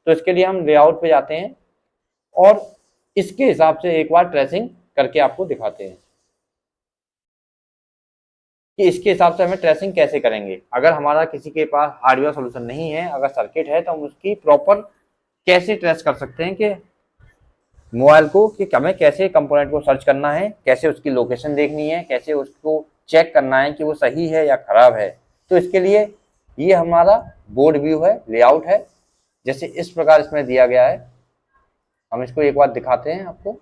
तो इसके लिए हम लेआउट पे जाते हैं और इसके हिसाब से एक बार ट्रेसिंग करके आपको दिखाते हैं कि इसके हिसाब से हमें ट्रेसिंग कैसे करेंगे। अगर हमारा किसी के पास हार्डवेयर सोल्यूशन नहीं है, अगर सर्किट है, तो हम उसकी प्रॉपर कैसे ट्रेस कर सकते हैं कि मोबाइल को, कि हमें कैसे कंपोनेंट को सर्च करना है, कैसे उसकी लोकेशन देखनी है, कैसे उसको चेक करना है कि वो सही है या खराब है। तो इसके लिए ये हमारा बोर्ड व्यू है, लेआउट है, जैसे इस प्रकार इसमें दिया गया है। हम इसको एक बार दिखाते हैं आपको।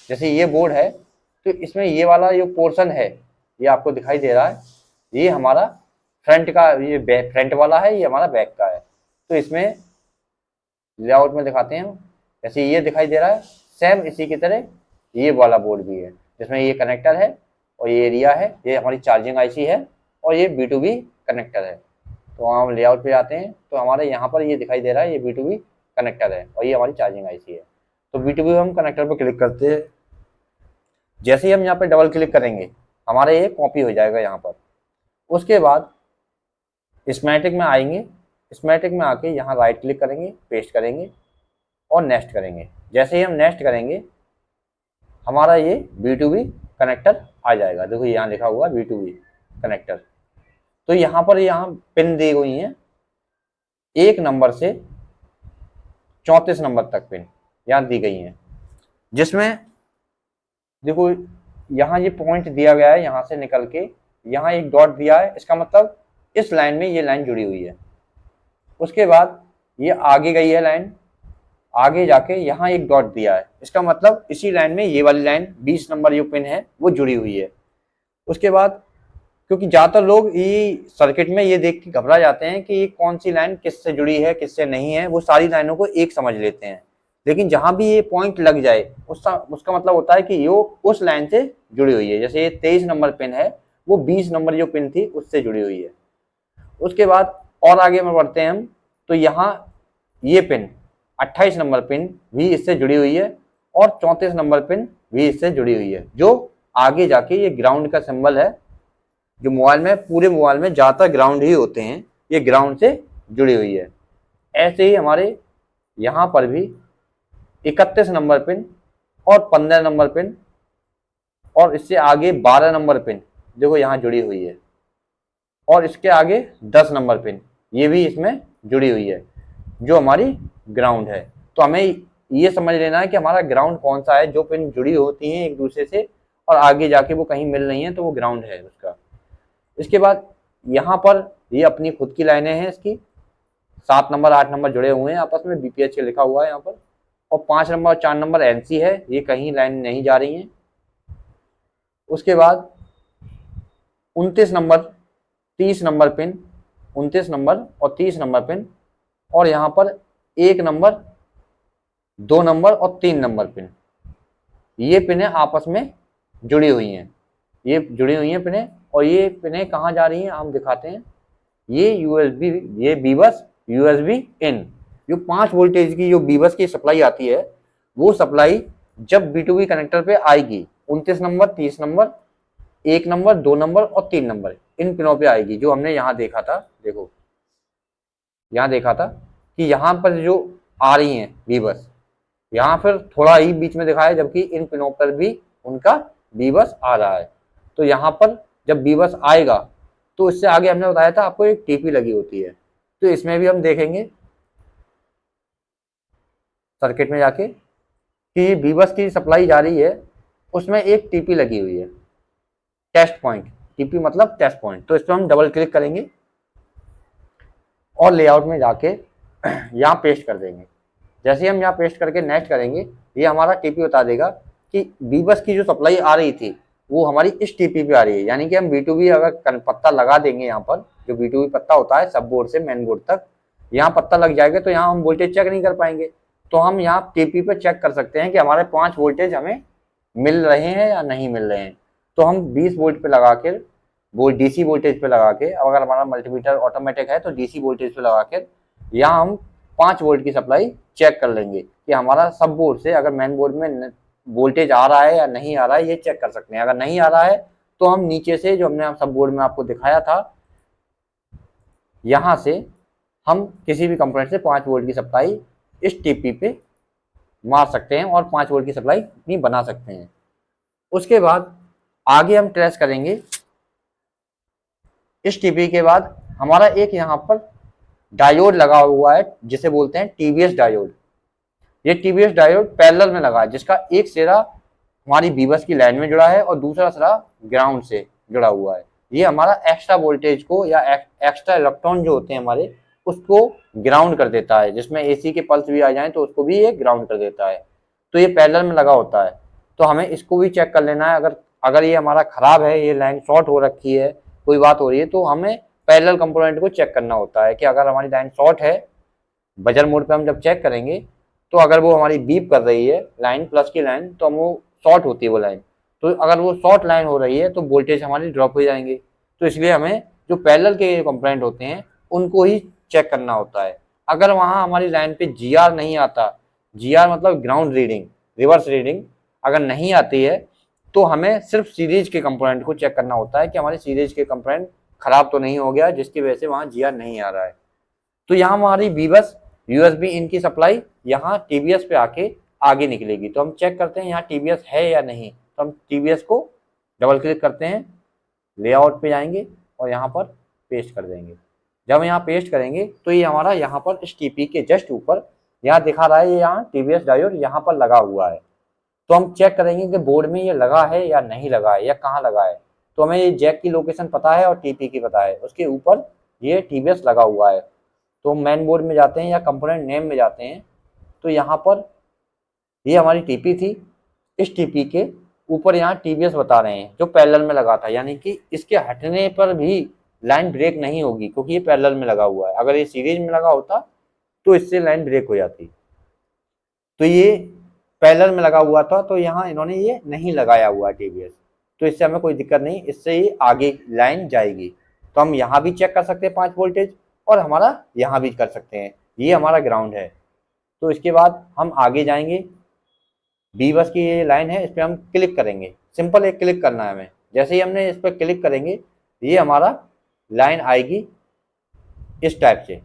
जैसे ये बोर्ड है, तो इसमें ये वाला जो पोर्शन है ये आपको दिखाई दे रहा है, ये हमारा फ्रंट का, ये फ्रंट वाला है, ये हमारा बैक का है। तो इसमें लेआउट में दिखाते हैं, जैसे ये दिखाई दे रहा है, सेम इसी की तरह ये वाला बोर्ड भी है, जिसमें ये कनेक्टर है और ये एरिया है, ये हमारी चार्जिंग आईसी है और ये B2B कनेक्टर है। तो हम लेआउट पे जाते हैं तो हमारे यहाँ पर ये दिखाई दे रहा है, ये B2B कनेक्टर है और ये हमारी चार्जिंग आईसी है। तो B2B हम कनेक्टर पर क्लिक करते हैं। जैसे ही हम यहाँ पे डबल क्लिक करेंगे हमारा ये कॉपी हो जाएगा यहाँ पर। उसके बाद स्कीमेटिक में आएंगे, स्कीमेटिक में आके यहाँ राइट क्लिक करेंगे, पेस्ट करेंगे और नेक्स्ट करेंगे। जैसे ही हम नेक्स्ट करेंगे हमारा ये B2B कनेक्टर आ जाएगा। देखो यहाँ लिखा हुआ B2B कनेक्टर। तो यहाँ पर यहाँ पिन दी गई हैं 1 नंबर से 34 नंबर तक पिन यहाँ दी गई हैं, जिसमें देखो यहाँ ये पॉइंट दिया गया है, यहाँ से निकल के यहाँ एक डॉट दिया है, इसका मतलब इस लाइन में ये लाइन जुड़ी हुई है। उसके बाद ये आगे गई है लाइन, आगे जाके यहाँ एक डॉट दिया है, इसका मतलब इसी लाइन में ये वाली लाइन 20 नंबर जो पिन है वो जुड़ी हुई है। उसके बाद क्योंकि ज़्यादातर लोग ये सर्किट में ये देख के घबरा जाते हैं कि ये कौन सी लाइन किससे जुड़ी है किससे नहीं है, वो सारी लाइनों को एक समझ लेते हैं। लेकिन जहाँ भी ये पॉइंट लग जाए उसका मतलब होता है कि ये उस लाइन से जुड़ी हुई है। जैसे ये 23 नंबर पिन है, वो 20 नंबर जो पिन थी उससे जुड़ी हुई है। उसके बाद और आगे में बढ़ते हैं हम, तो यहाँ ये पिन 28 नंबर पिन भी इससे जुड़ी हुई है और 34 नंबर पिन भी इससे जुड़ी हुई है, जो आगे जाके ये ग्राउंड का सिंबल है। जो मोबाइल में, पूरे मोबाइल में ज़्यादातर ग्राउंड ही होते हैं, ये ग्राउंड से जुड़ी हुई है। ऐसे ही हमारे यहाँ पर भी 31 नंबर पिन और 15 नंबर पिन और इससे आगे 12 नंबर पिन देखो यहाँ जुड़ी हुई है, और इसके आगे 10 नंबर पिन ये भी इसमें जुड़ी हुई है, जो हमारी ग्राउंड है। तो हमें ये समझ लेना है कि हमारा ग्राउंड कौन सा है। जो पिन जुड़ी होती हैं एक दूसरे से और आगे जाके वो कहीं मिल रही हैं तो वो ग्राउंड है उसका। इसके बाद यहाँ पर ये अपनी खुद की लाइनें हैं, इसकी 7 नंबर 8 नंबर जुड़े हुए हैं आपस में, BPH के लिखा हुआ है यहाँ पर, और 5 नंबर और 4 नंबर NC है, ये कहीं लाइन नहीं जा रही हैं। उसके बाद 29 नंबर 30 नंबर पिन, 29 नंबर और 30 नंबर पिन, और यहाँ पर 1 नंबर 2 नंबर और 3 नंबर पिन, ये पिनें आपस में जुड़ी हुई हैं, ये जुड़ी हुई हैं पिनें। और ये पिनें कहाँ जा रही हैं हम दिखाते हैं। ये USB, ये बीबस USB इन, जो 5 वोल्टेज की जो बीबस की सप्लाई आती है, वो सप्लाई जब B2B कनेक्टर पे आएगी 29 नंबर 30 नंबर 1 नंबर 2 नंबर और 3 नंबर इन पिनों पे आएगी, जो हमने यहाँ देखा था। देखो यहाँ देखा था कि यहाँ पर जो आ रही हैं बीबस, यहाँ फिर थोड़ा ही बीच में दिखाया, जबकि इन पिनों पर भी उनका बीबस आ रहा है। तो यहाँ पर जब बीबस आएगा तो इससे आगे हमने बताया था आपको एक TP लगी होती है, तो इसमें भी हम देखेंगे सर्किट में जाके कि ये बीबस की सप्लाई जा रही है, उसमें एक TP लगी हुई है, टेस्ट पॉइंट। TP मतलब टेस्ट पॉइंट। तो इस पर हम डबल क्लिक करेंगे और लेआउट में जाके यहाँ पेस्ट कर देंगे। जैसे हम यहाँ पेस्ट करके नेक्स्ट करेंगे, ये हमारा TP बता देगा कि बीबस की जो सप्लाई आ रही थी वो हमारी इस TP पे आ रही है। यानी कि हम B2B अगर पत्ता लगा देंगे, यहाँ पर जो B2B पत्ता होता है सब बोर्ड से मेन बोर्ड तक, यहाँ पत्ता लग जाएगा तो यहाँ हम वोल्टेज चेक नहीं कर पाएंगे। तो हम यहाँ TP पे चेक कर सकते हैं कि हमारे 5 वोल्टेज हमें मिल रहे हैं या नहीं मिल रहे हैं। तो हम 20 वोल्ट पे लगा कर, वो DC वोल्टेज पे लगा के, अगर हमारा मल्टीमीटर ऑटोमेटिक है तो DC वोल्टेज पे लगा कर यहाँ हम 5 वोल्ट की सप्लाई चेक कर लेंगे कि हमारा सब बोर्ड से अगर मेन बोर्ड में वोल्टेज आ रहा है या नहीं आ रहा है, ये चेक कर सकते हैं। अगर नहीं आ रहा है तो हम नीचे से, जो हमने सब बोर्ड में आपको दिखाया था, यहाँ से हम किसी भी कंपोनेंट से 5 वोल्ट की सप्लाई इस टीपी पे मार सकते हैं और 5 वोल्ट की सप्लाई अपनी बना सकते हैं। उसके बाद आगे हम ट्रेस करेंगे। इस टीपी के बाद हमारा एक यहाँ पर डायोड लगा हुआ है जिसे बोलते हैं टीवीएस डायोड। ये टीवीएस डायोड पैरेलल में लगा है, जिसका एक सिरा हमारी बीबस की लाइन में जुड़ा है और दूसरा सिरा ग्राउंड से जुड़ा हुआ है। ये हमारा एक्स्ट्रा वोल्टेज को या एक्स्ट्रा इलेक्ट्रॉन जो होते हैं हमारे, उसको ग्राउंड कर देता है। जिसमें एसी के पल्स भी आ जाएं तो उसको भी ये ग्राउंड कर देता है। तो ये पैरेलल में लगा होता है। तो हमें इसको भी चेक कर लेना है। अगर ये हमारा खराब है, ये लाइन शॉर्ट हो रखी है, कोई बात हो रही है, तो हमें पैरेलल कंपोनेंट को चेक करना होता है कि अगर हमारी लाइन शॉर्ट है, बजर मोड पे हम जब चेक करेंगे तो अगर वो हमारी बीप कर रही है लाइन प्लस की लाइन, तो हम वो शॉर्ट होती है वो लाइन। तो अगर वो शॉर्ट लाइन हो रही है तो वोल्टेज हमारी ड्रॉप हो जाएंगे। तो इसलिए हमें जो पैरेलल के कंपोनेंट होते हैं उनको ही चेक करना होता है। अगर वहाँ हमारी लाइन पे जीआर नहीं आता, जीआर मतलब ग्राउंड रीडिंग, रिवर्स रीडिंग अगर नहीं आती है, तो हमें सिर्फ सीरीज के कंपोनेंट को चेक करना होता है कि हमारे सीरीज के कंपोनेंट खराब तो नहीं हो गया जिसकी वजह से वहाँ जीआर नहीं आ रहा है। तो यहाँ हमारी बीबस यूएसबी इन की सप्लाई यहाँ टीवीएस पे आके आगे निकलेगी। तो हम चेक करते हैं यहाँ टीवीएस है या नहीं। तो हम टीवीएस को डबल क्लिक करते हैं, लेआउट पे जाएंगे और यहाँ पर पेस्ट कर देंगे। जब यहाँ पेस्ट करेंगे तो ये हमारा यहाँ पर इस टीपी के जस्ट ऊपर यहाँ दिखा रहा है, ये यहाँ टीवीएस डायोड यहाँ पर लगा हुआ है। तो हम चेक करेंगे कि बोर्ड में ये लगा है या नहीं लगा है या कहाँ लगा है। तो हमें ये जैक की लोकेशन पता है और टीपी की पता है, उसके ऊपर ये टीवीएस लगा हुआ है। तो मेन बोर्ड में जाते हैं या कंपोनेंट नेम में जाते हैं, तो यहाँ पर ये हमारी टीपी थी। इस टीपी के ऊपर यहाँ टीवीएस बता रहे हैं जो पैरेलल में लगा था, यानी कि इसके हटने पर भी लाइन ब्रेक नहीं होगी क्योंकि ये पैरेलल में लगा हुआ है। अगर ये सीरीज में लगा होता तो इससे लाइन ब्रेक हो जाती। तो ये पैरेलल में लगा हुआ था, तो यहाँ इन्होंने ये नहीं लगाया हुआ है टीवीएस, तो इससे हमें कोई दिक्कत नहीं, इससे ही आगे लाइन जाएगी। तो हम यहाँ भी चेक कर सकते हैं 5 वोल्टेज और हमारा यहाँ भी कर सकते हैं। ये हमारा ग्राउंड है। तो इसके बाद हम आगे जाएंगे। बीबस की ये लाइन है, इस पर हम क्लिक करेंगे। सिंपल एक क्लिक करना है हमें। जैसे ही हमने इस पर क्लिक करेंगे ये हमारा लाइन आएगी इस टाइप से।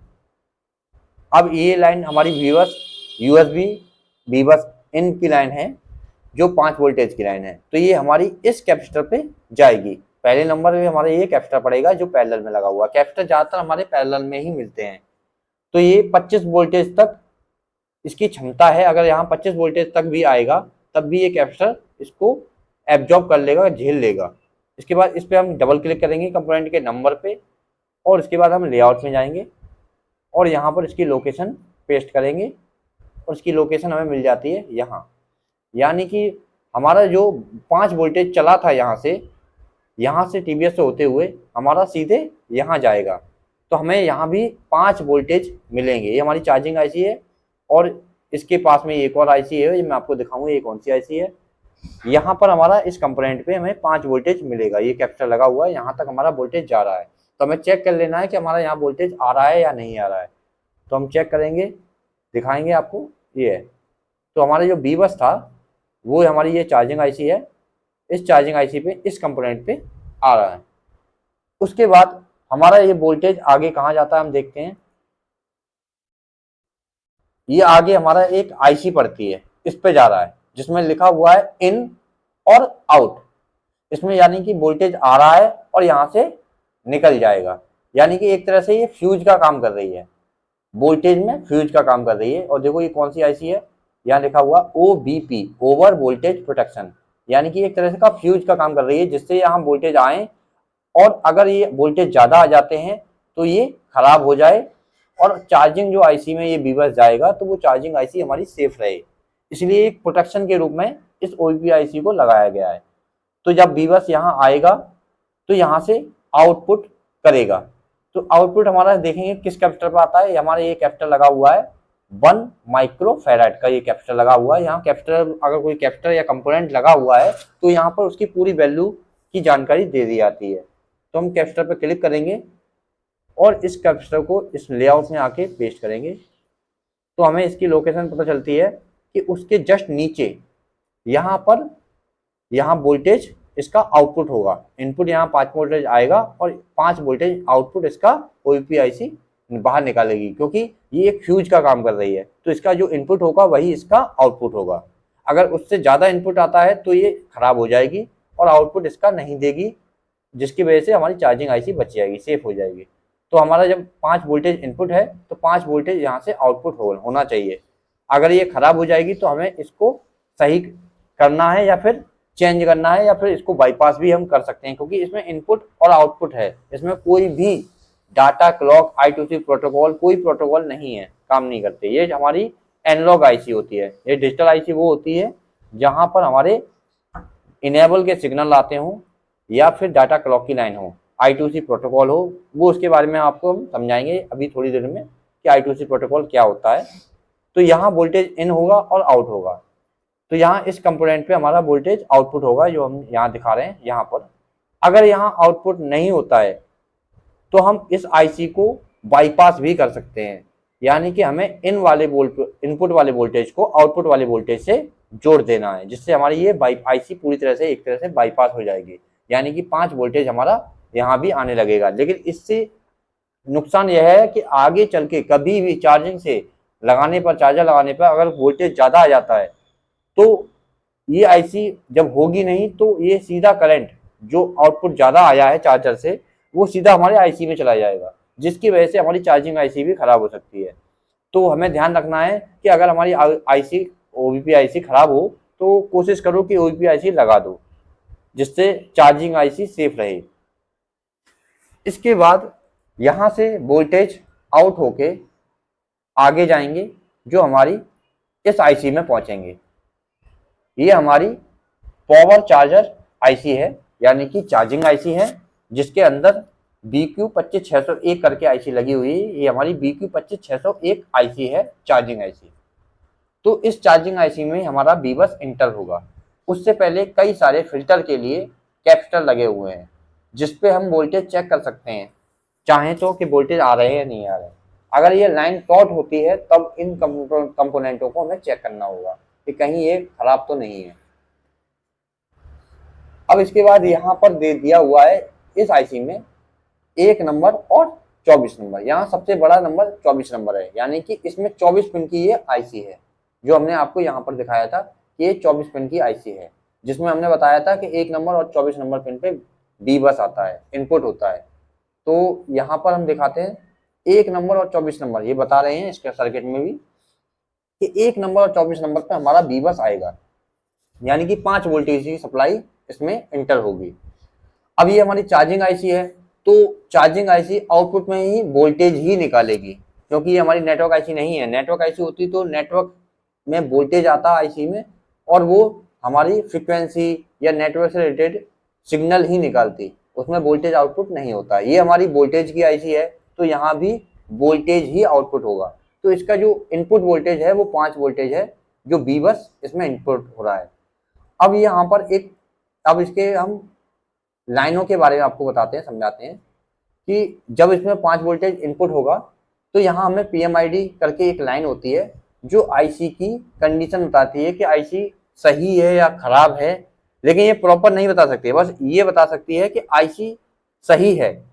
अब ये लाइन हमारी बीबस यूएसबी बीबस इन की लाइन है जो 5 वोल्टेज की लाइन है। तो ये हमारी इस कैपेसिटर पे जाएगी। पहले नंबर पे हमारा ये कैपेसिटर पड़ेगा जो पैरेलल में लगा हुआ है। कैपेसिटर ज्यादातर हमारे पैरेलल में ही मिलते हैं। तो ये 25 वोल्टेज तक इसकी क्षमता है। अगर यहाँ 25 वोल्टेज तक भी आएगा तब भी ये कैपेसिटर इसको एब्जॉर्ब कर लेगा, झेल लेगा। इसके बाद इस पर हम डबल क्लिक करेंगे कंपोनेंट के नंबर पे और इसके बाद हम लेआउट में जाएंगे और यहाँ पर इसकी लोकेशन पेस्ट करेंगे और इसकी लोकेशन हमें मिल जाती है यहाँ। यानी कि हमारा जो 5 वोल्टेज चला था यहाँ से टीवीएस से होते हुए हमारा सीधे यहाँ जाएगा। तो हमें यहाँ भी 5 वोल्टेज मिलेंगे। ये हमारी चार्जिंग आईसी है और इसके पास में एक और आईसी है, ये मैं आपको दिखाऊंगा ये कौन सी आईसी है। यहाँ पर हमारा इस कंपोनेंट पे हमें 5 वोल्टेज मिलेगा। ये कैपेसिटर लगा हुआ है, यहाँ तक हमारा वोल्टेज जा रहा है। तो हमें चेक कर लेना है कि हमारा यहाँ वोल्टेज आ रहा है या नहीं आ रहा है। तो हम चेक करेंगे, दिखाएंगे आपको। ये है, तो हमारा जो बीबस था वो हमारी ये चार्जिंग आईसी है। इस चार्जिंग आईसी पे इस कंपोनेंट पे आ रहा है। उसके बाद हमारा ये वोल्टेज आगे कहाँ जाता है हम देखते हैं। ये आगे हमारा एक आईसी पड़ती है, इस पे जा रहा है जिसमें लिखा हुआ है इन और आउट। इसमें यानी कि वोल्टेज आ रहा है और यहाँ से निकल जाएगा। यानी कि एक तरह से ये फ्यूज का काम कर रही है, वोल्टेज में फ्यूज का काम कर रही है। और देखो ये कौन सी आईसी है, यहाँ लिखा हुआ OVP, ओवर वोल्टेज प्रोटेक्शन। यानी कि एक तरह से का फ्यूज का काम कर रही है जिससे यहाँ वोल्टेज आए और अगर ये वोल्टेज ज़्यादा आ जाते हैं तो ये खराब हो जाए और चार्जिंग जो आईसी में ये बीबस जाएगा तो वो चार्जिंग आईसी हमारी सेफ रहे। इसलिए एक प्रोटेक्शन के रूप में इस OVP आईसी को लगाया गया है। तो जब बीबस यहाँ आएगा तो यहाँ से आउटपुट करेगा। तो आउटपुट हमारा देखेंगे किस कैपेसिटर पर आता है। हमारा ये कैपेसिटर लगा हुआ है 1 माइक्रोफैराड का, ये कैपेसिटर लगा हुआ है। यहाँ कैपेसिटर अगर कोई कैपेसिटर या कंपोनेंट लगा हुआ है तो यहाँ पर उसकी पूरी वैल्यू की जानकारी दे दी जाती है। तो हम कैपेसिटर पर क्लिक करेंगे और इस कैपेसिटर को इस लेआउट में आके पेस्ट करेंगे। तो हमें इसकी लोकेशन पता चलती है कि उसके जस्ट नीचे यहाँ पर यहाँ वोल्टेज इसका आउटपुट होगा। इनपुट यहाँ 5 वोल्टेज आएगा और 5 वोल्टेज आउटपुट इसका OVP आईसी बाहर निकालेगी, क्योंकि ये एक फ्यूज का काम कर रही है। तो इसका जो इनपुट होगा वही इसका आउटपुट होगा। अगर उससे ज़्यादा इनपुट आता है तो ये खराब हो जाएगी और आउटपुट इसका नहीं देगी, जिसकी वजह से हमारी चार्जिंग आईसी बच जाएगी, सेफ हो जाएगी। तो हमारा जब 5 वोल्टेज इनपुट है तो 5 वोल्टेज यहाँ से आउटपुट होना चाहिए। अगर ये खराब हो जाएगी तो हमें इसको सही करना है या फिर चेंज करना है, या फिर इसको बाईपास भी हम कर सकते हैं, क्योंकि इसमें इनपुट और आउटपुट है। इसमें कोई भी डाटा क्लॉक, I2C प्रोटोकॉल, कोई प्रोटोकॉल नहीं है, काम नहीं करते। ये हमारी एनालॉग आईसी होती है। ये डिजिटल आईसी वो होती है जहां पर हमारे इनेबल के सिग्नल आते हों या फिर डाटा क्लॉक की लाइन हो, I2C प्रोटोकॉल हो। वो उसके बारे में आपको हम समझाएंगे अभी थोड़ी देर में कि I2C प्रोटोकॉल क्या होता है। तो यहाँ वोल्टेज इन होगा और आउट होगा। तो यहाँ इस कंपोनेंट पे हमारा वोल्टेज आउटपुट होगा, जो हम यहाँ दिखा रहे हैं यहाँ पर। अगर यहाँ आउटपुट नहीं होता है तो हम इस आईसी को बाईपास भी कर सकते हैं, यानी कि हमें इनपुट वाले वोल्टेज को आउटपुट वाले वोल्टेज से जोड़ देना है, जिससे हमारी ये आईसी पूरी तरह से एक तरह से बाईपास हो जाएगी। यानी कि 5 वोल्टेज हमारा यहाँ भी आने लगेगा। लेकिन इससे नुकसान यह है कि आगे चल के कभी भी चार्जिंग से लगाने पर, चार्जर लगाने पर अगर वोल्टेज ज़्यादा आ जाता है तो ये आईसी जब होगी नहीं तो ये सीधा करंट जो आउटपुट ज़्यादा आया है चार्जर से वो सीधा हमारे आईसी में चला जाएगा, जिसकी वजह से हमारी चार्जिंग आईसी भी खराब हो सकती है। तो हमें ध्यान रखना है कि अगर हमारी आईसी ओवीपी आईसी खराब हो तो कोशिश करो कि ओवीपी आईसी लगा दो, जिससे चार्जिंग आईसी सेफ रहे। इसके बाद यहाँ से वोल्टेज आउट होके आगे जाएंगे, जो हमारी इस आईसी में पहुंचेंगे। ये हमारी पावर चार्जर आईसी है, यानी कि चार्जिंग आईसी है, जिसके अंदर BQ25601 करके आईसी लगी हुई है। ये हमारी BQ25601 आईसी है, चार्जिंग आईसी। तो इस चार्जिंग आईसी में हमारा बीबस इंटर होगा। उससे पहले कई सारे फिल्टर के लिए कैपेसिटर लगे हुए हैं, जिसपे हम वोल्टेज चेक कर सकते हैं, चाहें तो कि वोल्टेज आ रहे हैं या नहीं आ रहे हैं। अगर ये लाइन शॉर्ट होती है तब इन कंपोनेंटों को हमें चेक करना होगा कि कहीं ये खराब तो नहीं है। अब इसके बाद यहाँ पर दे दिया हुआ है इस आईसी में 1 नंबर और 24 नंबर। यहाँ सबसे बड़ा नंबर 24 नंबर है, यानी कि इसमें 24 पिन की ये आईसी है, जो हमने आपको यहाँ पर दिखाया था कि ये 24 पिन की आईसी है, जिसमें हमने बताया था कि 1 नंबर और 24 नंबर पिन पे बीबस आता है, इनपुट होता है। तो यहाँ पर हम दिखाते हैं 1 नंबर और 24 नंबर, ये बता रहे हैं इसके सर्किट में भी कि 1 नंबर और 24 नंबर पे हमारा बीबस आएगा, यानी कि 5 वोल्टेज की सप्लाई इसमें इंटर होगी। अब ये हमारी चार्जिंग आईसी है, तो चार्जिंग आईसी आउटपुट में ही वोल्टेज ही निकालेगी, क्योंकि ये हमारी नेटवर्क आईसी नहीं है। नेटवर्क आईसी होती तो नेटवर्क में वोल्टेज आता आईसी में और वो हमारी फ्रीक्वेंसी या नेटवर्क से रिलेटेड सिग्नल ही निकालती, उसमें वोल्टेज आउटपुट नहीं होता। ये हमारी वोल्टेज की आईसी है, तो यहाँ भी वोल्टेज ही आउटपुट होगा। तो इसका जो इनपुट वोल्टेज है वो 5 वोल्टेज है, जो बीबस इसमें इनपुट हो रहा है। अब यहाँ पर अब इसके हम लाइनों के बारे में आपको बताते हैं, समझाते हैं कि जब इसमें 5 वोल्टेज इनपुट होगा तो यहाँ हमें PMID करके एक लाइन होती है, जो आईसी की कंडीशन बताती है कि आईसी सही है या खराब है। लेकिन ये प्रॉपर नहीं बता सकती है, बस ये बता सकती है कि आईसी सही है,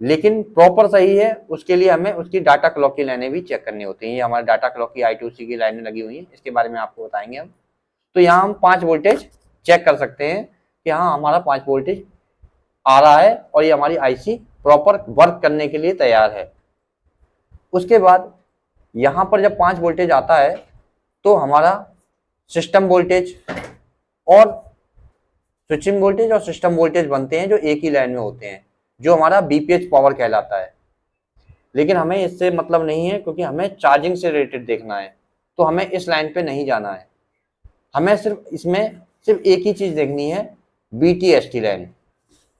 लेकिन प्रॉपर सही है उसके लिए हमें उसकी डाटा क्लॉक की लाइनें भी चेक करनी होती हैं। ये हमारे डाटा क्लॉक की I2C की लाइनें लगी हुई हैं, इसके बारे में आपको बताएंगे हम। तो यहाँ हम 5 वोल्टेज चेक कर सकते हैं कि हाँ हमारा 5 वोल्टेज आ रहा है और ये हमारी आईसी प्रॉपर वर्क करने के लिए तैयार है। उसके बाद यहाँ पर जब 5 वोल्टेज आता है तो हमारा सिस्टम वोल्टेज और स्विचिंग वोल्टेज और सिस्टम वोल्टेज बनते हैं, जो एक ही लाइन में होते हैं, जो हमारा BPH पावर कहलाता है। लेकिन हमें इससे मतलब नहीं है, क्योंकि हमें चार्जिंग से रिलेटेड देखना है, तो हमें इस लाइन पे नहीं जाना है। हमें इसमें सिर्फ एक ही चीज देखनी है, BTST लाइन।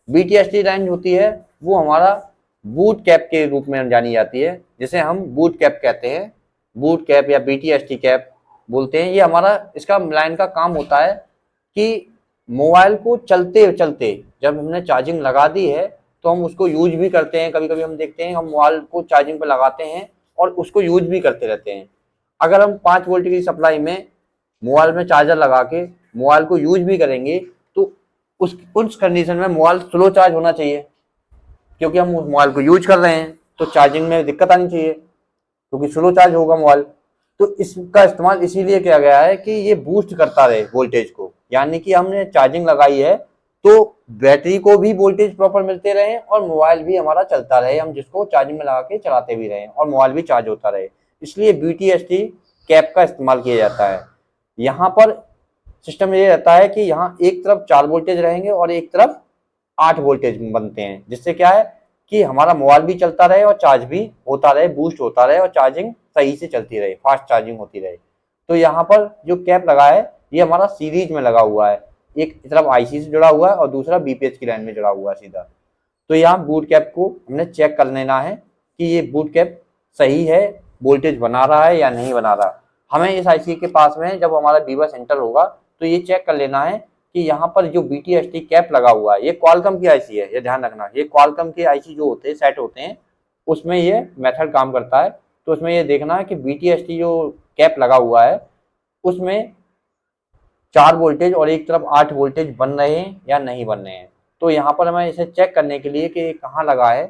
BTST लाइन होती है वो हमारा बूट कैप के रूप में जानी जाती है, जिसे हम बूट कैप कहते हैं, बूट कैप या BTST कैप बोलते हैं। ये हमारा इसका लाइन का काम होता है कि मोबाइल को चलते चलते जब हमने चार्जिंग लगा दी है तो हम उसको यूज भी करते हैं। कभी कभी हम देखते हैं हम मोबाइल को चार्जिंग पर लगाते हैं और उसको यूज भी करते रहते हैं। अगर हम 5 वोल्ट की सप्लाई में मोबाइल में चार्जर लगा के मोबाइल को यूज भी करेंगे तो उस कंडीशन में मोबाइल स्लो चार्ज होना चाहिए, क्योंकि हम मोबाइल को यूज कर रहे हैं। तो चार्जिंग में दिक्कत आनी चाहिए क्योंकि स्लो चार्ज होगा मोबाइल। तो इसका इस्तेमाल इसीलिए किया गया है कि ये बूस्ट करता रहे वोल्टेज को, यानी कि हमने चार्जिंग लगाई है तो बैटरी को भी वोल्टेज प्रॉपर मिलते रहे और मोबाइल भी हमारा चलता रहे, हम जिसको चार्जिंग में लगा के चलाते भी रहे और मोबाइल भी चार्ज होता रहे। इसलिए BTST कैप का इस्तेमाल किया जाता है। यहाँ पर सिस्टम ये रहता है कि यहाँ एक तरफ 4 वोल्टेज रहेंगे और एक तरफ 8 वोल्टेज बनते हैं, जिससे क्या है कि हमारा मोबाइल भी चलता रहे और चार्ज भी होता रहे, बूस्ट होता रहे और चार्जिंग सही से चलती रहे, फास्ट चार्जिंग होती रहे। तो यहाँ पर जो कैप लगा है ये हमारा सीरीज में लगा हुआ है, एक तरफ IC से जुड़ा हुआ है और दूसरा BPH की लाइन में जुड़ा हुआ है सीधा। तो यहाँ बूट कैप को हमने चेक कर लेना है कि ये बूट कैप सही है, वोल्टेज बना रहा है या नहीं बना रहा। हमें इस IC के पास में जब हमारा बीबस एंटर होगा तो ये चेक कर लेना है कि यहाँ पर जो BTST कैप लगा हुआ है ये क्वालकॉम की IC है, ये ध्यान रखना। ये क्वालकॉम के IC जो होते हैं सेट होते हैं उसमें ये मेथड काम करता है। तो उसमें ये देखना है कि BTST जो कैप लगा हुआ है उसमें 4 वोल्टेज और एक तरफ 8 वोल्टेज बन रहे हैं या नहीं बन रहे हैं। तो यहाँ पर हमें इसे चेक करने के लिए कि कहाँ लगा है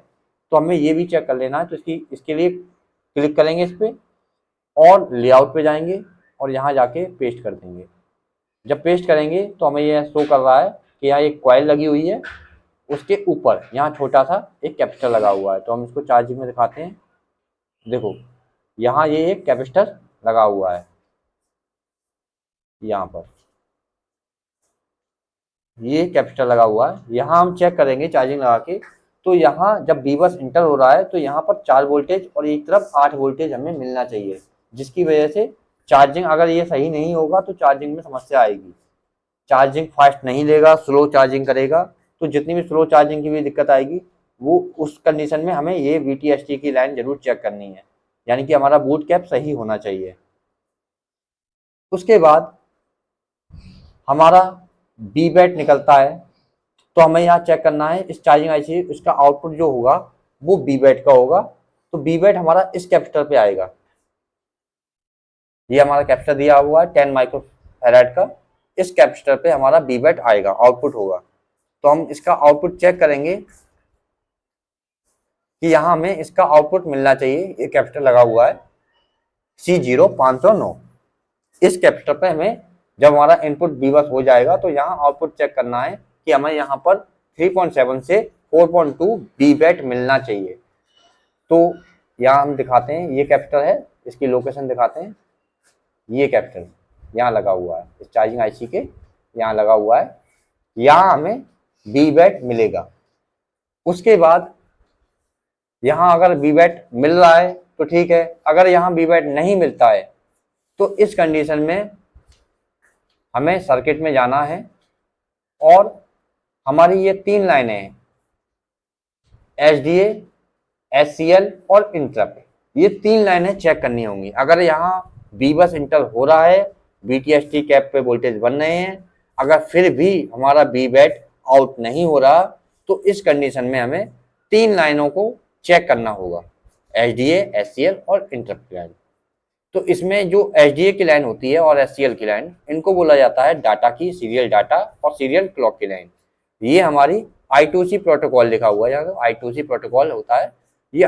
तो हमें ये भी चेक कर लेना है। तो इसके लिए क्लिक करेंगे इस पर और लेआउट पे जाएंगे और यहाँ जाके पेस्ट कर देंगे। जब पेस्ट करेंगे तो हमें यह शो कर रहा है कि यहाँ एक कॉइल लगी हुई है, उसके ऊपर यहाँ छोटा सा एक कैपेसिटर लगा हुआ है। तो हम इसको चार्जिंग में दिखाते हैं। देखो यहाँ ये एक कैपेसिटर लगा हुआ है, यहाँ पर ये कैपेसिटर लगा हुआ है। यहाँ हम चेक करेंगे चार्जिंग लगा के, तो यहाँ जब बीबस इंटर हो रहा है तो यहाँ पर 4 वोल्टेज और एक तरफ 8 वोल्टेज हमें मिलना चाहिए, जिसकी वजह से चार्जिंग अगर ये सही नहीं होगा तो चार्जिंग में समस्या आएगी, चार्जिंग फास्ट नहीं लेगा, स्लो चार्जिंग करेगा। तो जितनी भी स्लो चार्जिंग की भी दिक्कत आएगी वो उस कंडीशन में हमें ये BTST की लाइन जरूर चेक करनी है, यानी कि हमारा बूट कैप सही होना चाहिए। उसके बाद हमारा BBAT निकलता है तो हमें यहाँ चेक करना है इस चार्जिंग IC उसका आउटपुट जो होगा वो BBAT का होगा। तो BBAT हमारा इस कैपेसिटर पे आएगा, ये हमारा कैपेसिटर दिया हुआ है 10 माइक्रोफैराड का, इस कैपेसिटर पे हमारा BBAT आएगा, आउटपुट होगा। तो हम इसका आउटपुट चेक करेंगे कि यहाँ हमें इसका आउटपुट मिलना चाहिए। ये कैपेसिटर लगा हुआ है C0509, इस कैपेसिटर पे हमें जब हमारा इनपुट बीबस हो जाएगा तो यहाँ आउटपुट चेक करना है कि हमें यहाँ पर 3.7 से 4.2 BBAT मिलना चाहिए। तो यहाँ हम दिखाते हैं, ये कैपेसिटर है, इसकी लोकेशन दिखाते हैं। ये कैपेसिटर यहाँ लगा हुआ है, इस चार्जिंग IC के यहाँ लगा हुआ है, यहाँ हमें BBAT मिलेगा। उसके बाद यहाँ अगर BBAT मिल रहा है तो ठीक है, अगर यहाँ BBAT नहीं मिलता है तो इस कंडीशन में हमें सर्किट में जाना है और हमारी ये 3 लाइनें हैं SDA, SCL और इंटरप्ट, ये 3 लाइनें चेक करनी होंगी। अगर यहाँ बीबस इंटर हो रहा है, BTST कैप पे वोल्टेज बन रहे हैं, अगर फिर भी हमारा BBAT आउट नहीं हो रहा तो इस कंडीशन में हमें 3 लाइनों को चेक करना होगा, SDA, SCL और इंटरप्ट लाइन। तो इसमें जो SDA की लाइन होती है और SCL की लाइन, इनको बोला जाता है डाटा की सीरियल डाटा और सीरियल क्लॉक की लाइन। ये हमारी I2C प्रोटोकॉल लिखा हुआ है, यहाँ I2C प्रोटोकॉल होता है। ये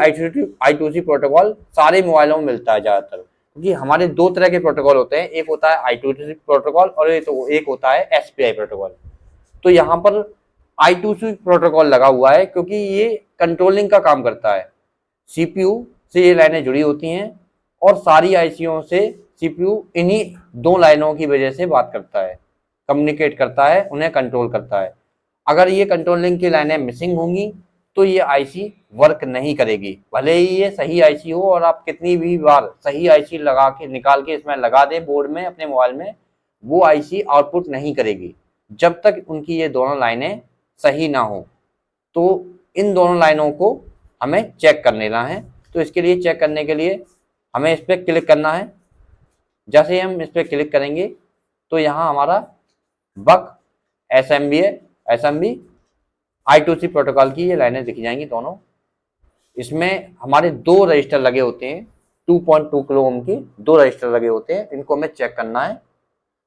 I2C प्रोटोकॉल सारे मोबाइलों में मिलता है ज़्यादातर, क्योंकि हमारे 2 तरह के प्रोटोकॉल होते हैं, एक होता है I2C प्रोटोकॉल और एक होता है SPI प्रोटोकॉल। तो यहाँ पर I2C प्रोटोकॉल लगा हुआ है क्योंकि ये कंट्रोलिंग का काम करता है, CPU से ये लाइनें जुड़ी होती हैं और सारी ICओं से CPU इन्हीं 2 लाइनों की वजह से बात करता है, कम्युनिकेट करता है, उन्हें कंट्रोल करता है। अगर ये कंट्रोलिंग की लाइनें मिसिंग होंगी तो ये IC वर्क नहीं करेगी, भले ही ये सही IC हो और आप कितनी भी बार सही IC लगा के निकाल के इसमें लगा दें बोर्ड में अपने मोबाइल में, वो IC आउटपुट नहीं करेगी जब तक उनकी ये दोनों लाइनें सही ना हो। तो इन दोनों लाइनों को हमें चेक कर लेना है। तो इसके लिए चेक करने के लिए हमें इस पर क्लिक करना है। जैसे ही हम इस पर क्लिक करेंगे तो यहाँ हमारा बक SMB I2C प्रोटोकॉल की ये लाइनें दिख जाएंगी दोनों। इसमें हमारे 2 रजिस्टर लगे होते हैं, 2.2 किलो ओम के 2 रजिस्टर लगे होते हैं, इनको हमें चेक करना है।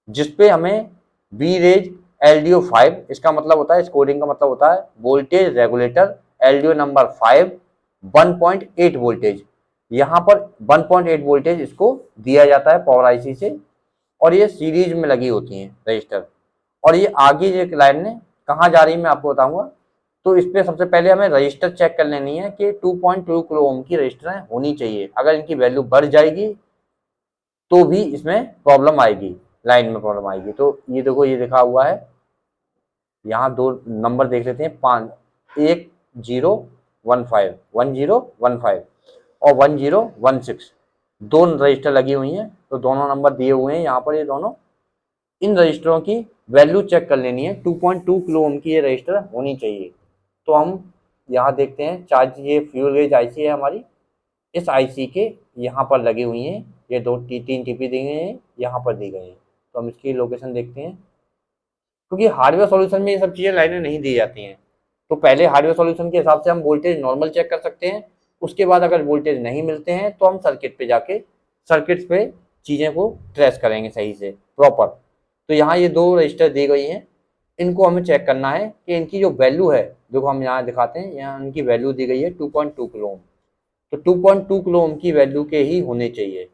जिसपे हमें VREG LDO5, इसका मतलब होता है, स्कोरिंग का मतलब होता है voltage regulator LDO number 5 1.8 voltage, यहाँ पर 1.8 वोल्टेज इसको दिया जाता है पावर आईसी से, और ये सीरीज में लगी होती हैं रजिस्टर। और ये आगे जो लाइन है कहाँ जा रही है मैं आपको बताऊंगा। तो इस पे सबसे पहले हमें रजिस्टर चेक कर लेनी है कि 2.2 किलो ओम की रजिस्टर होनी चाहिए। अगर इनकी वैल्यू बढ़ जाएगी तो भी इसमें प्रॉब्लम आएगी, लाइन में प्रॉब्लम आएगी। तो ये देखो, ये लिखा हुआ है, यहाँ दो नंबर देख लेते हैं, 1015 1015 और 1016 दो रजिस्टर लगी हुई हैं। तो दोनों नंबर दिए हुए हैं यहाँ पर, ये दोनों। इन रजिस्टरों की वैल्यू चेक कर लेनी है, 2.2 किलो ओम की ये रजिस्टर होनी चाहिए। तो हम यहाँ देखते हैं, चार्ज ये फ्यूल गेज आईसी है हमारी, इस आईसी के यहाँ पर लगी हुई हैं ये दो तीन टीपी दी गई हैं, यहाँ पर दी गई हैं। तो हम इसकी लोकेशन देखते हैं, क्योंकि हार्डवेयर सॉल्यूशन में ये सब चीज़ें लाइनें नहीं दी जाती हैं। तो पहले हार्डवेयर सॉल्यूशन के हिसाब से हम वोल्टेज नॉर्मल चेक कर सकते हैं। उसके बाद अगर वोल्टेज नहीं मिलते हैं तो हम सर्किट पे जाके सर्किट्स पे चीज़ें को ट्रेस करेंगे सही से प्रॉपर। तो यहाँ ये दो रजिस्टर दी गई हैं, इनको हमें चेक करना है कि इनकी जो वैल्यू है, देखो हम यहाँ दिखाते हैं, यहाँ इनकी वैल्यू दी गई है 2.2 किलो ओम। तो 2.2 किलो ओम की वैल्यू के ही होने चाहिए।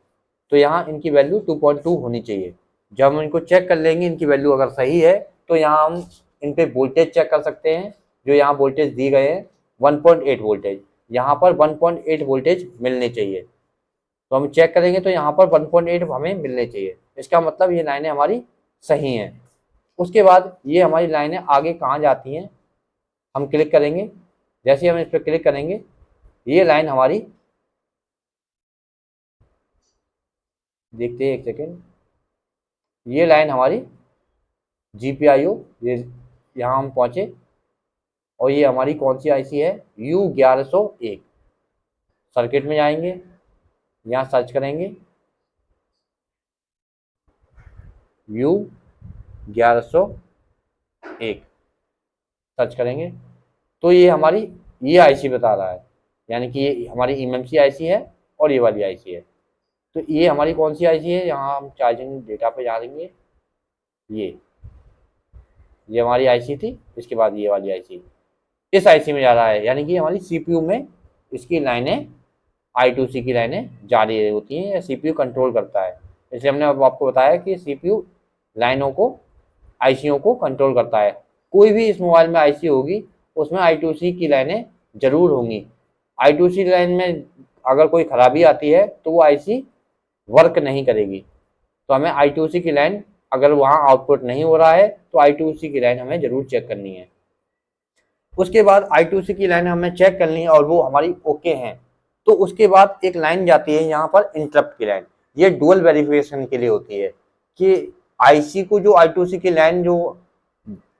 तो यहाँ इनकी वैल्यू 2.2 होनी चाहिए। जब हम इनको चेक कर लेंगे, इनकी वैल्यू अगर सही है तो यहाँ हम इन पे वोल्टेज चेक कर सकते हैं। जो यहाँ वोल्टेज दी गए हैं 1.8 वोल्टेज, यहाँ पर 1.8 वोल्टेज मिलने चाहिए। तो हम चेक करेंगे तो यहाँ पर 1.8 हमें मिलने चाहिए। इसका मतलब ये लाइनें हमारी सही हैं। उसके बाद ये हमारी लाइनें आगे कहाँ जाती हैं, हम क्लिक करेंगे। जैसे ही हम इस पर क्लिक करेंगे, ये लाइन हमारी, देखते हैं एक सेकेंड, ये लाइन हमारी GPIO, ये यहाँ हम पहुँचे, और ये हमारी कौन सी आईसी है, U1101। सर्किट में जाएंगे, यहाँ सर्च करेंगे U1101, सर्च करेंगे तो ये हमारी ये आईसी बता रहा है, यानी कि ये हमारी एमएमसी आईसी है और ये वाली आईसी है। तो ये हमारी कौन सी आईसी है, यहाँ हम चार्जिंग डेटा पे जाएंगे, ये हमारी आईसी थी। इसके बाद ये वाली आईसी इस आईसी में जा रहा है, यानी कि हमारी सीपीयू में इसकी लाइनें I2C की लाइनें जारी होती हैं, या सीपीयू कंट्रोल करता है। इसलिए हमने अब आपको बताया कि सीपीयू लाइनों को, आईसीओ को कंट्रोल करता है। कोई भी इस मोबाइल में आईसी होगी उसमें I2C की लाइनें जरूर होंगी। I2C लाइन में अगर कोई खराबी आती है तो वो आईसी वर्क नहीं करेगी। तो हमें I2C की लाइन, अगर वहाँ आउटपुट नहीं हो रहा है तो I2C की लाइन हमें जरूर चेक करनी है। उसके बाद I2C की लाइन हमें चेक करनी है और वो हमारी ओके हैं। तो उसके बाद एक लाइन जाती है यहाँ पर इंटरप्ट की लाइन। ये डुअल वेरिफिकेशन के लिए होती है कि आईसी को जो I2C की लाइन जो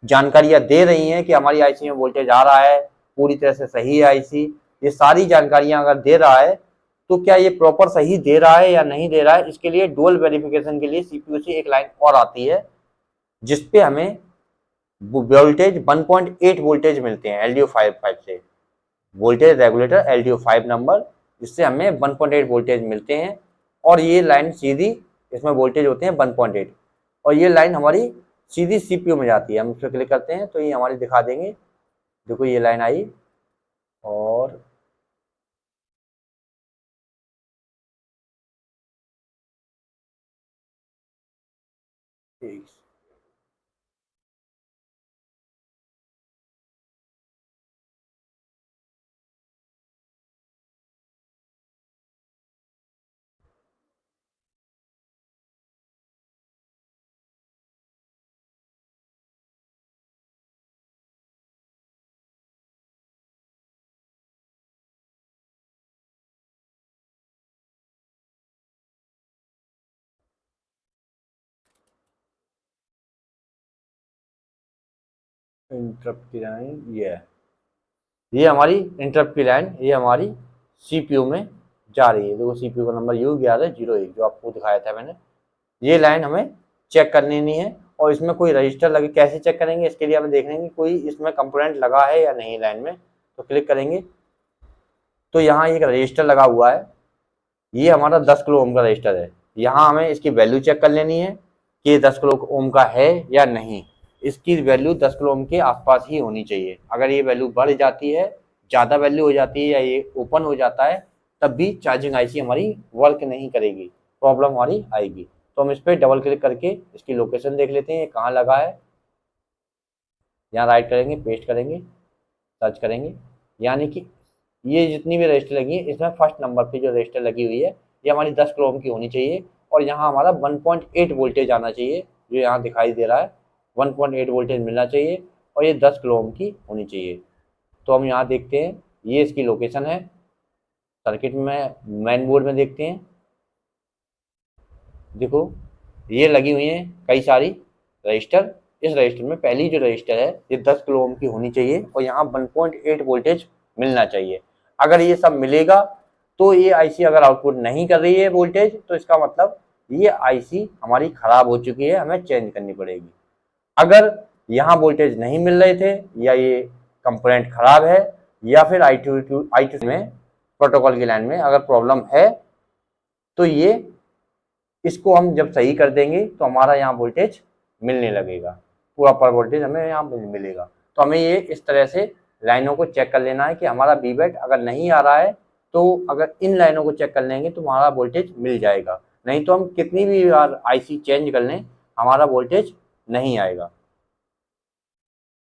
जानकारियां दे रही हैं कि हमारी आईसी में वोल्टेज आ रहा है, पूरी तरह से सही है आईसी, ये सारी जानकारियां अगर दे रहा है तो क्या ये प्रॉपर सही दे रहा है या नहीं दे रहा है। इसके लिए डुअल वेरिफिकेशन के लिए सीपीयू से एक लाइन और आती है जिसपे हमें वोल्टेज 1.8 वोल्टेज मिलते हैं LDO5 से, वोल्टेज रेगुलेटर LDO5 नंबर, जिससे हमें 1.8 वोल्टेज मिलते हैं। और ये लाइन सीधी, इसमें वोल्टेज होते हैं 1.8, और ये लाइन हमारी सीधी सीपीयू में जाती है। हम इस पर क्लिक करते हैं तो ये हमारी दिखा देंगे, देखो ये लाइन आई, और इंटरप्ट की लाइन ये हमारी इंटरप्ट की लाइन, ये हमारी सीपीयू में जा रही है। देखो सीपीयू का नंबर U1101 जो आपको दिखाया था मैंने, ये लाइन हमें चेक करनी नहीं है। और इसमें कोई रजिस्टर लगे, कैसे चेक करेंगे, इसके लिए हमें देखना है कि कोई इसमें कंपोनेंट लगा है या नहीं लाइन में। तो क्लिक करेंगे तो यहाँ एक रजिस्टर लगा हुआ है, ये हमारा 10 किलो ओम का रजिस्टर है। यहाँ हमें इसकी वैल्यू चेक कर लेनी है कि 10 किलो ओम का है या नहीं। इसकी वैल्यू 10 किलो ओम के आसपास ही होनी चाहिए। अगर ये वैल्यू बढ़ जाती है ज़्यादा वैल्यू हो जाती है या ये ओपन हो जाता है, तब भी चार्जिंग आईसी हमारी वर्क नहीं करेगी, प्रॉब्लम हमारी आएगी। तो हम इस पर डबल क्लिक करके इसकी लोकेशन देख लेते हैं, ये कहाँ लगा है। यहाँ राइट करेंगे, पेस्ट करेंगे, सर्च करेंगे, यानी कि ये जितनी भी रजिस्टर लगी है इसमें फर्स्ट नंबर पे जो रजिस्टर लगी हुई है ये हमारी 10 किलो ओम की होनी चाहिए, और यहाँ हमारा 1.8 वोल्टेज आना चाहिए, जो यहाँ दिखाई दे रहा है 1.8 वोल्टेज मिलना चाहिए, और ये 10 किलो ओम की होनी चाहिए। तो हम यहाँ देखते हैं, ये इसकी लोकेशन है। सर्किट में मेन बोर्ड में देखते हैं, देखो ये लगी हुई हैं कई सारी रजिस्टर। इस रजिस्टर में पहली जो रजिस्टर है ये 10 किलो ओम की होनी चाहिए और यहाँ 1.8 वोल्टेज मिलना चाहिए। अगर ये सब मिलेगा तो ये आईसी अगर आउटपुट नहीं कर रही है वोल्टेज, तो इसका मतलब ये आईसी हमारी खराब हो चुकी है, हमें चेंज करनी पड़ेगी। अगर यहाँ वोल्टेज नहीं मिल रहे थे या ये कंपोनेंट खराब है या फिर I2 में प्रोटोकॉल की लाइन में अगर प्रॉब्लम है, तो ये इसको हम जब सही कर देंगे तो हमारा यहाँ वोल्टेज मिलने लगेगा, पूरा पर वोल्टेज हमें यहाँ मिलेगा। तो हमें ये इस तरह से लाइनों को चेक कर लेना है कि हमारा वीबैट अगर नहीं आ रहा है तो अगर इन लाइनों को चेक कर लेंगे तो हमारा वोल्टेज मिल जाएगा, नहीं तो हम कितनी भी बार आईसी चेंज कर लें हमारा वोल्टेज नहीं आएगा।